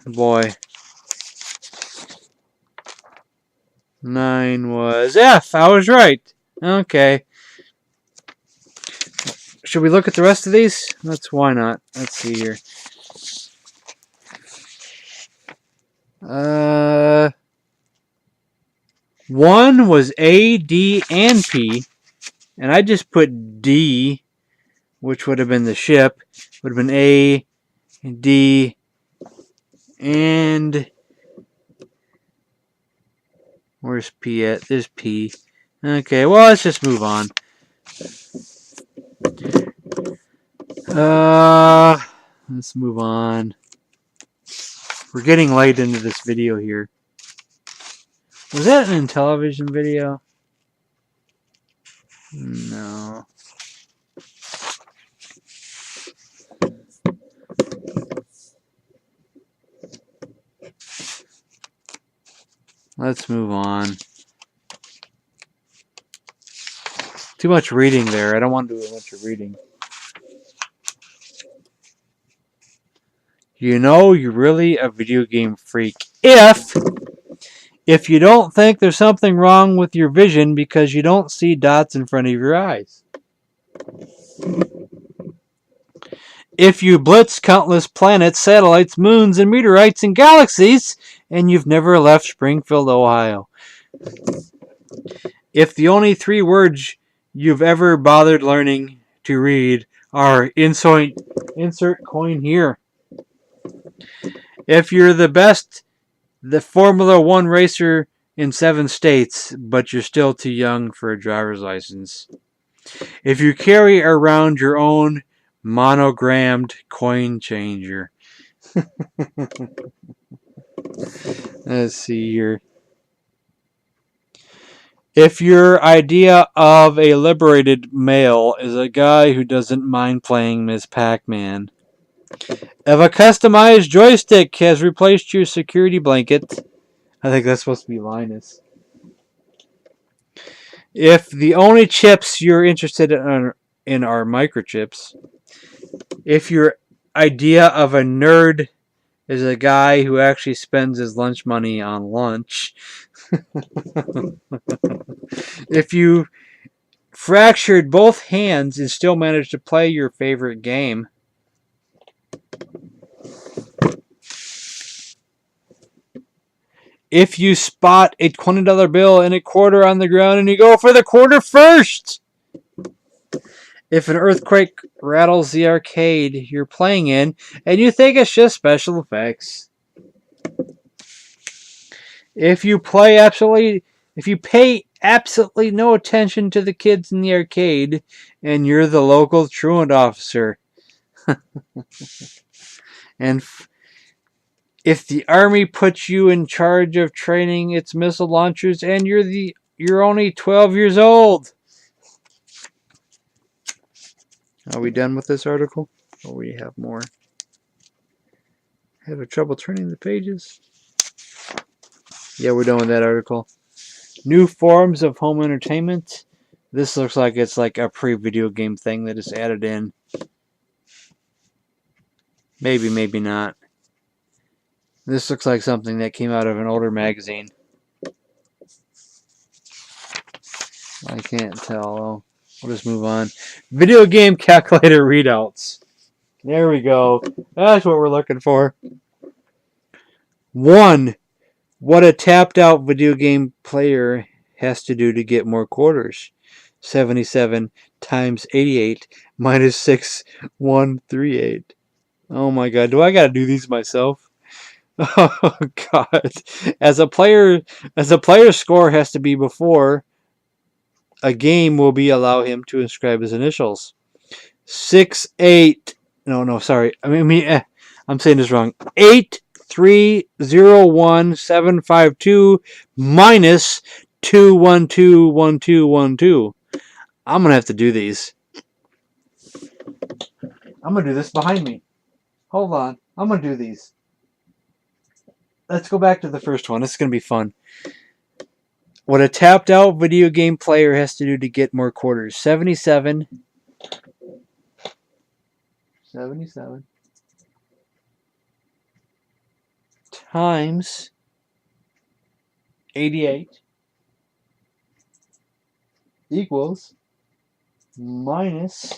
Boy. 9 was F. I was right. Okay. Should we look at the rest of these? Why not? Let's see here. 1 was A, D, and P. And I just put D, which would have been the ship. Would have been A, D, and... Where's P at? There's P. Okay, well, let's just move on. Let's move on. We're getting late into this video here. Was that an Intellivision video? No. Let's move on. Too much reading there. I don't want to do a bunch of reading. you know you're really a video game freak if you don't think there's something wrong with your vision because you don't see dots in front of your eyes. If you blitz countless planets, satellites, moons, and meteorites and galaxies, and you've never left Springfield, Ohio. If the only 3 words you've ever bothered learning to read are insert coin here. If you're the Formula One racer in 7 states, but you're still too young for a driver's license. If you carry around your own monogrammed coin changer. Let's see here. If your idea of a liberated male is a guy who doesn't mind playing Miss Pac-Man. If a customized joystick has replaced your security blanket, I think that's supposed to be Linus. If the only chips you're interested in are microchips. If your idea of a nerd is a guy who actually spends his lunch money on lunch. If you fractured both hands and still managed to play your favorite game. If you spot a $20 bill and a quarter on the ground and you go for the quarter first. If an earthquake rattles the arcade you're playing in and you think it's just special effects. If you pay absolutely no attention to the kids in the arcade and you're the local truant officer. And if the army puts you in charge of training its missile launchers and you're only 12 years old. Are we done with this article? Or we have more? Having trouble turning the pages? Yeah, we're done with that article. New forms of home entertainment. This looks like it's like a pre-video game thing that is added in. Maybe, maybe not. This looks like something that came out of an older magazine. I can't tell. We'll just move on. Video game calculator readouts. There we go. That's what we're looking for. 1. What a tapped out video game player has to do to get more quarters. 77 times 88 minus 6138. Oh my god, do I gotta do these myself? Oh god. As a player score has to be before a game will be allow him to inscribe his initials. 68. No, sorry. I'm saying this wrong. 8301752 minus 2121212. I'm gonna have to do these. I'm gonna do this behind me. Hold on. I'm gonna do these. Let's go back to the first one. This is gonna be fun. What a tapped out video game player has to do to get more quarters. 77 times 88 equals minus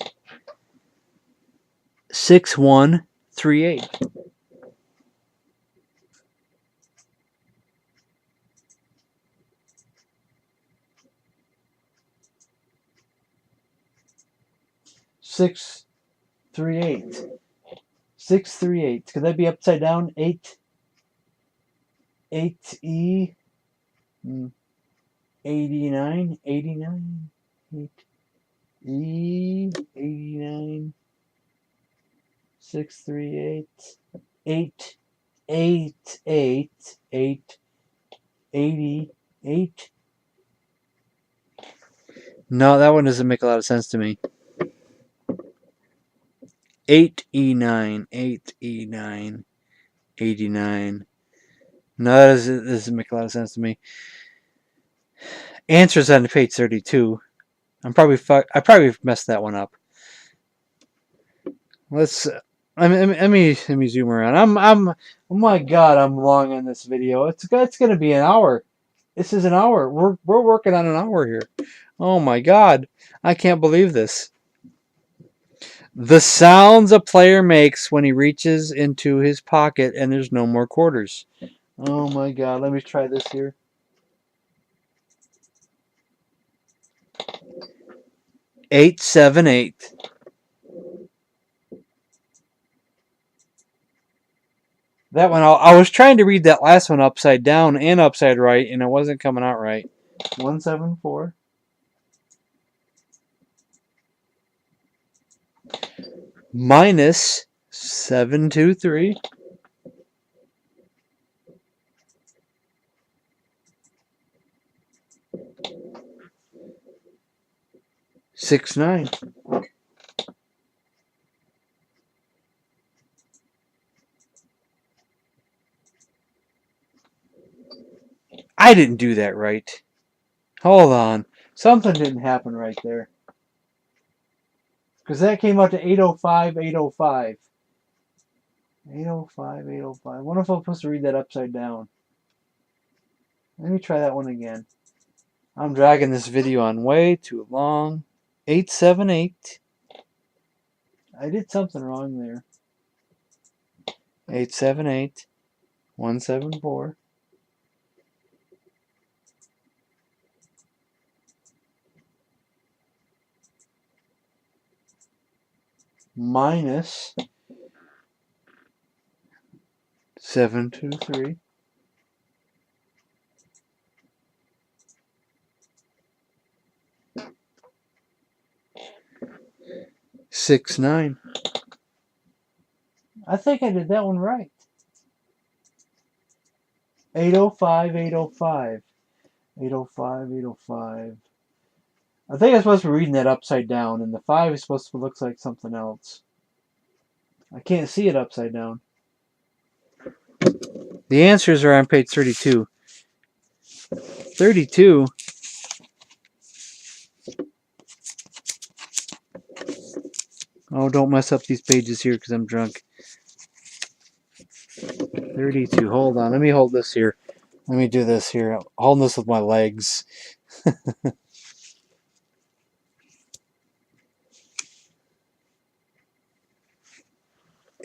6138. Six, 3, 8. 6, 3, 8. Could that be upside down? 8. 8E. 89. 89. 8E. 89. 6, 3, 8. 8. 8. 8. 8. 88. No, that one doesn't make a lot of sense to me. 8E9, 8E9, 89. No, that doesn't make a lot of sense to me. Answers on page 32. I probably messed that one up. Let me zoom around. Oh my God, I'm long on this video. It's gonna be an hour. This is an hour. We're working on an hour here. Oh my God, I can't believe this. The sounds a player makes when he reaches into his pocket and there's no more quarters. Oh my God, let me try this here. 878. That one, I was trying to read that last one upside down and upside right, and it wasn't coming out right. 174. Minus 723. 69. I didn't do that right. Hold on. Something didn't happen right there. Because that came out to 805, 805. 805, 805. I wonder if I'm supposed to read that upside down. Let me try that one again. I'm dragging this video on way too long. 878. I did something wrong there. 878. 174. Minus 723. 69. I think I did that one right. 805, 805. 805, 805. I think I'm supposed to be reading that upside down, and the 5 is supposed to look like something else. I can't see it upside down. The answers are on page 32. 32. Oh, don't mess up these pages here because I'm drunk. 32. Hold on. Let me hold this here. Let me do this here. I'm holding this with my legs.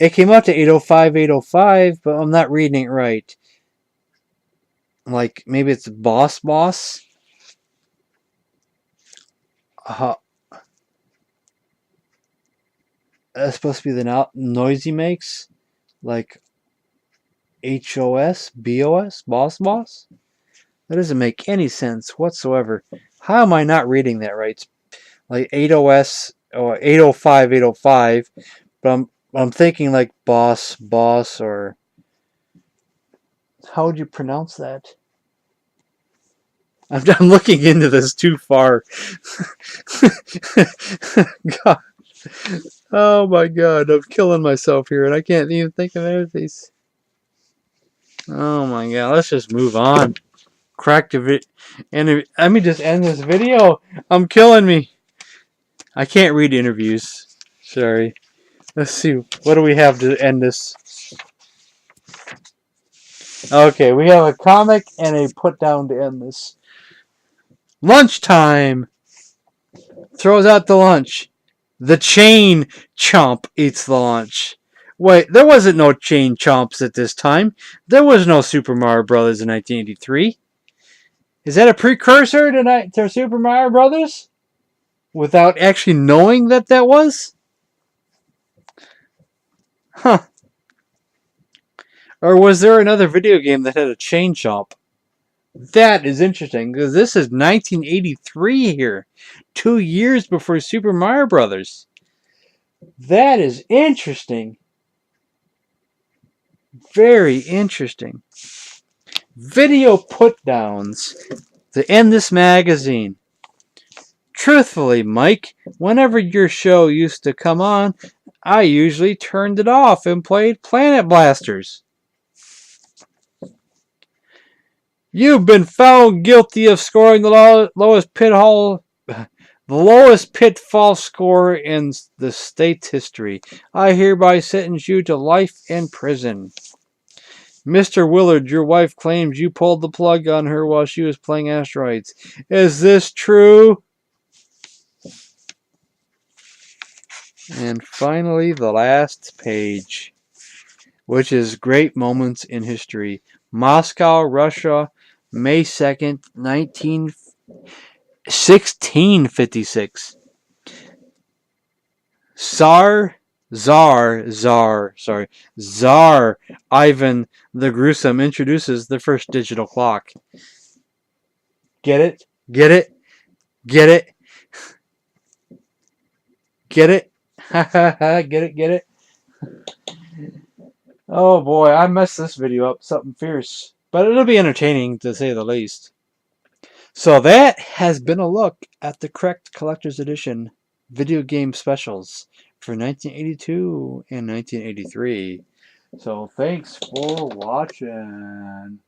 It came out to 805, 805, but I'm not reading it right. Like, maybe it's boss. That's supposed to be the noise he makes. Like, HOS, BOS, boss. That doesn't make any sense whatsoever. How am I not reading that right? It's like 8OS or 805, 805, but I'm thinking like boss, or how would you pronounce that? I'm looking into this too far. God. Oh my God, I'm killing myself here, and I can't even think of any of these. Oh my God, let's just move on. Cracked a bit, and let me just end this video. I'm killing me. I can't read interviews. Sorry. Let's see. What do we have to end this? Okay, we have a comic and a put down to end this. Lunchtime. Throws out the lunch. The chain chomp eats the lunch. Wait, there wasn't no chain chomps at this time. There was no Super Mario Brothers in 1983. Is that a precursor to Super Mario Brothers? Without actually knowing that was? Huh. Or was there another video game that had a chain chomp? That is interesting, because this is 1983 here. 2 years before Super Mario Brothers. That is interesting. Very interesting. Video put-downs to end this magazine. Truthfully, Mike, whenever your show used to come on, I usually turned it off and played Planet Blasters. You've been found guilty of scoring the lowest pinhole The lowest pitfall score in the state's history. I hereby sentence you to life in prison. Mr. Willard, your wife claims you pulled the plug on her while she was playing asteroids. Is this true? And finally, the last page, which is Great Moments in History. Moscow, Russia, May 2nd, 1656. Tsar Ivan the Gruesome introduces the first digital clock. Get it? Get it? Get it? Get it? Get it? Get it? Oh boy, I messed this video up something fierce. But it'll be entertaining to say the least. So that has been a look at the correct Collector's Edition video game specials for 1982 and 1983. So thanks for watching.